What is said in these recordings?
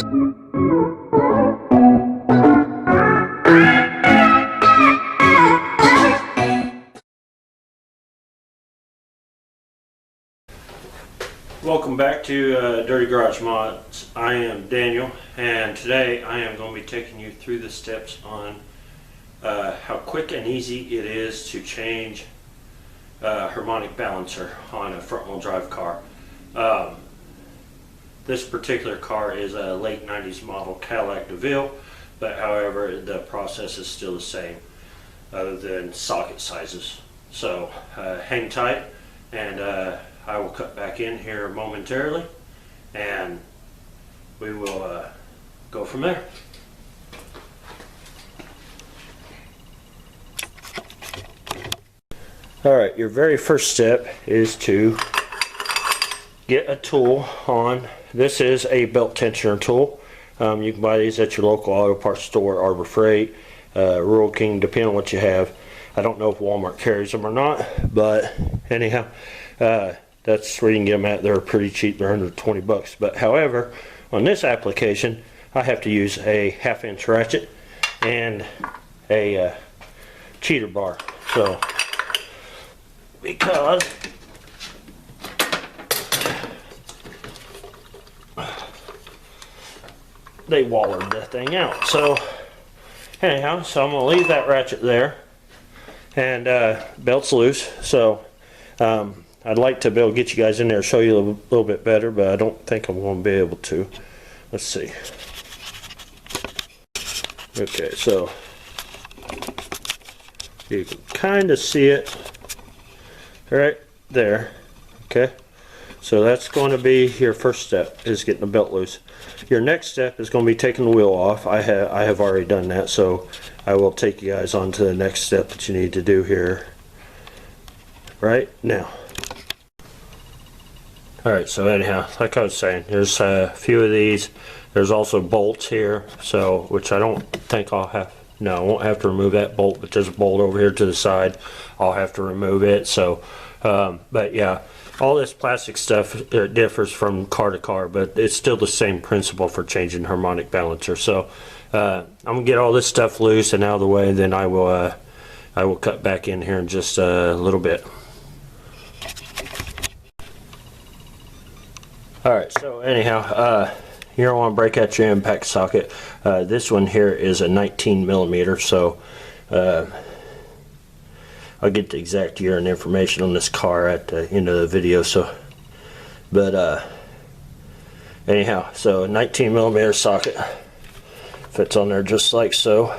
Welcome back to Dirty Garage Mods. I am Daniel, and today I am going to be taking you through the steps on how quick and easy it is to change harmonic balancer on a front-wheel drive car. This particular car is a late 90s model Cadillac DeVille, but however the process is still the same other than socket sizes. So hang tight, and I will cut back in here momentarily, and we will go from there. Alright, your very first step is to get a tool on. This is a belt tensioner tool. You can buy these at your local auto parts store, Arbor Freight, Rural King, depending on what you have. I don't know if Walmart carries them or not, but anyhow, that's where you can get them at. They're pretty cheap. They're under 20 bucks. But however, on this application, I have to use a 1/2-inch ratchet and a cheater bar. So, because they wallered that thing out. So, anyhow, so I'm going to leave that ratchet there. And belt's loose. So, I'd like to be able to get you guys in there and show you a little bit better, but I don't think I'm going to be able to. Let's see. Okay, so you can kind of see it right there. Okay, so that's going to be your first step, is getting the belt loose. Your next step is going to be taking the wheel off. I have already done that, so I will take you guys on to the next step that you need to do here right now. Alright, so anyhow, like I was saying, there's a few of these. There's also bolts here, so which I don't think I'll have. No, I won't have to remove that bolt, but there's a bolt over here to the side. I'll have to remove it. So, but yeah, all this plastic stuff differs from car to car, but it's still the same principle for changing harmonic balancer. So, I'm gonna get all this stuff loose and out of the way, then I will cut back in here in just a little bit. Alright, so anyhow, you don't want to break out your impact socket. This one here is a 19mm, so I'll get the exact year and information on this car at the end of the video. So, but anyhow, so a 19mm socket fits on there just like so.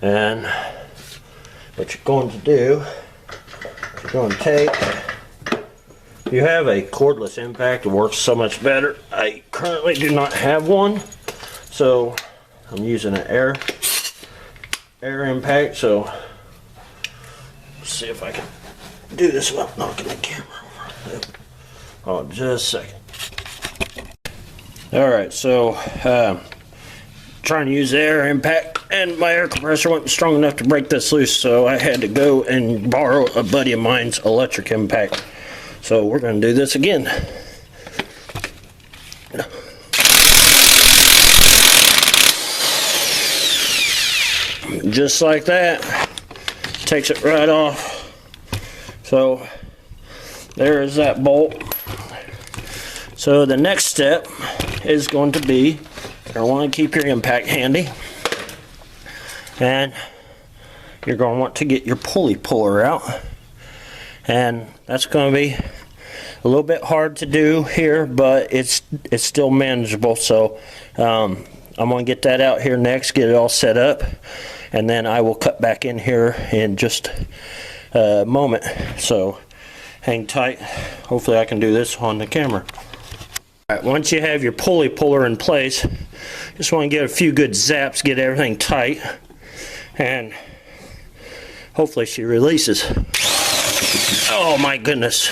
And what you're going to do, you're going to take. You have a cordless impact, it works so much better. I currently do not have one, so I'm using an air impact. So let's see if I can do this without knocking the camera over. Oh, just a second. Alright, so trying to use the air impact, and my air compressor wasn't strong enough to break this loose, so I had to go and borrow a buddy of mine's electric impact. So we're going to do this again. Just like that. Takes it right off. So there is that bolt. So the next step is going to be, you're going to want to keep your impact handy. And you're going to want to get your pulley puller out. And that's going to be a little bit hard to do here, but it's still manageable. So I'm going to get that out here next, get it all set up, and then I will cut back in here in just a moment. So hang tight. Hopefully I can do this on the camera. All right, once you have your pulley puller in place, just want to get a few good zaps, get everything tight, and hopefully she releases. Oh my goodness.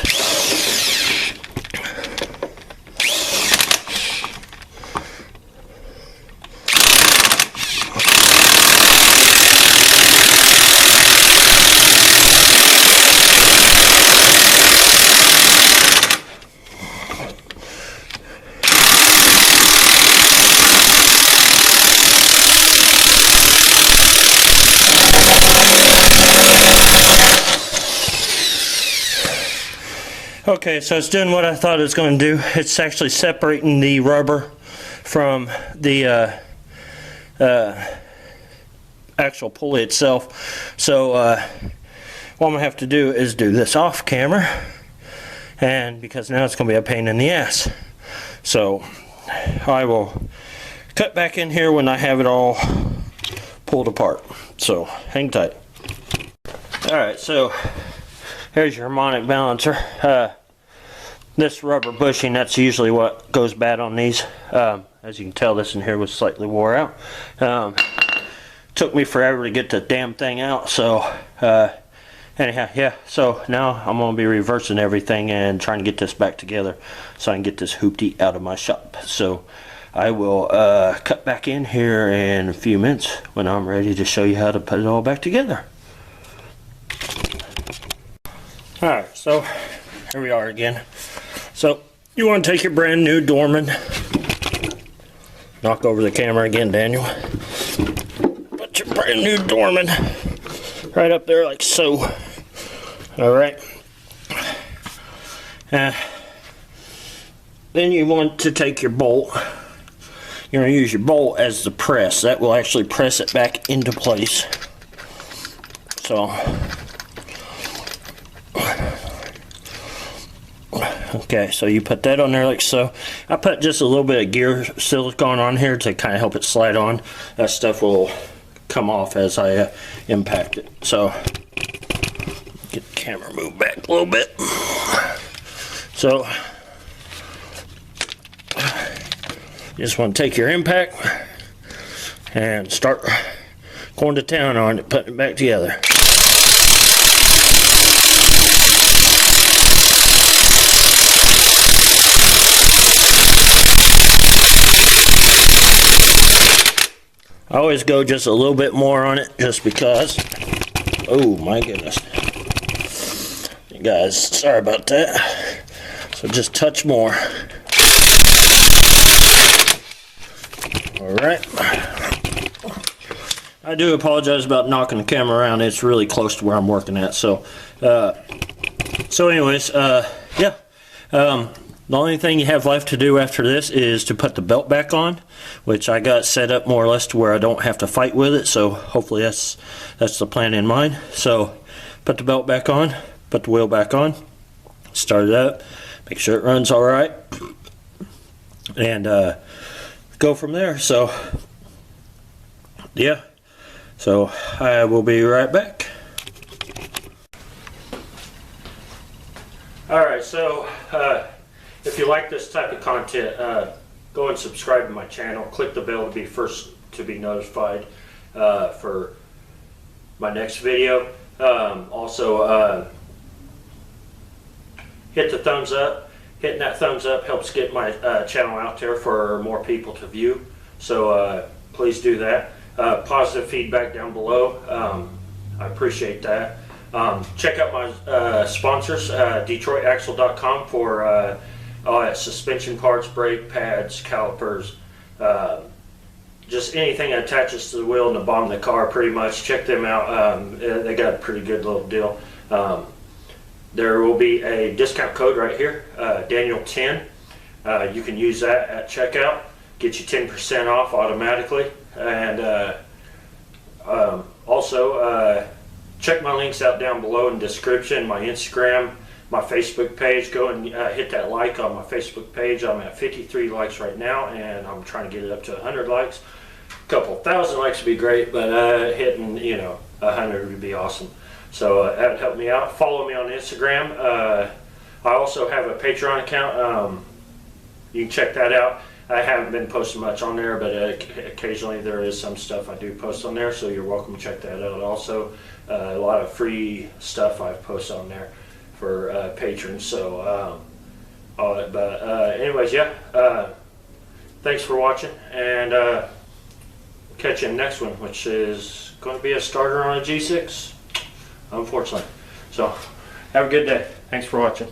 Okay, so it's doing what I thought it was going to do. It's actually separating the rubber from the actual pulley itself. So what I'm going to have to do is do this off camera, and because now it's going to be a pain in the ass. So I will cut back in here when I have it all pulled apart. So hang tight. Alright, so here's your harmonic balancer. This rubber bushing, that's usually what goes bad on these. As you can tell, this in here was slightly wore out. Took me forever to get the damn thing out, so anyhow, yeah, so now I'm going to be reversing everything and trying to get this back together so I can get this hoopty out of my shop. So I will cut back in here in a few minutes when I'm ready to show you how to put it all back together. Alright, so here we are again. So you want to take your brand new Dorman, knock over the camera again, Daniel. Put your brand new Dorman right up there like so. Alright. Then you want to take your bolt. You're going to use your bolt as the press. That will actually press it back into place. So okay, so you put that on there like so. I put just a little bit of gear silicone on here to kind of help it slide on. That stuff will come off as I impact it. So get the camera moved back a little bit. So you just want to take your impact and start going to town on it, putting it back together. I always go just a little bit more on it just because. Oh my goodness. You guys, sorry about that. So just touch more. Alright. I do apologize about knocking the camera around. It's really close to where I'm working at. So anyways, yeah. The only thing you have left to do after this is to put the belt back on, which I got set up more or less to where I don't have to fight with it. So hopefully that's the plan in mind. So put the belt back on, put the wheel back on, start it up, make sure it runs all right, and go from there. So yeah, so I will be right back. All right, so if you like this type of content, go and subscribe to my channel. Click the bell to be first to be notified for my next video. Also, hit the thumbs up. Hitting that thumbs up helps get my channel out there for more people to view. So please do that. Positive feedback down below. I appreciate that. Check out my sponsors, DetroitAxle.com for suspension parts, brake pads, calipers, just anything that attaches to the wheel and the bottom of the car, pretty much. Check them out. They got a pretty good little deal. There will be a discount code right here, Daniel10. You can use that at checkout, get you 10% off automatically. And also check my links out down below in the description, my Instagram, my Facebook page. Go and hit that like on my Facebook page. I'm at 53 likes right now, and I'm trying to get it up to 100 likes. A couple thousand likes would be great, but hitting 100 would be awesome. So that would help me out. Follow me on Instagram. I also have a Patreon account. You can check that out. I haven't been posting much on there, but occasionally there is some stuff I do post on there, so you're welcome to check that out also. A lot of free stuff I post on there for patrons. So anyways, yeah, thanks for watching, and catch you in the next one, which is going to be a starter on a G6, unfortunately. So have a good day. Thanks for watching.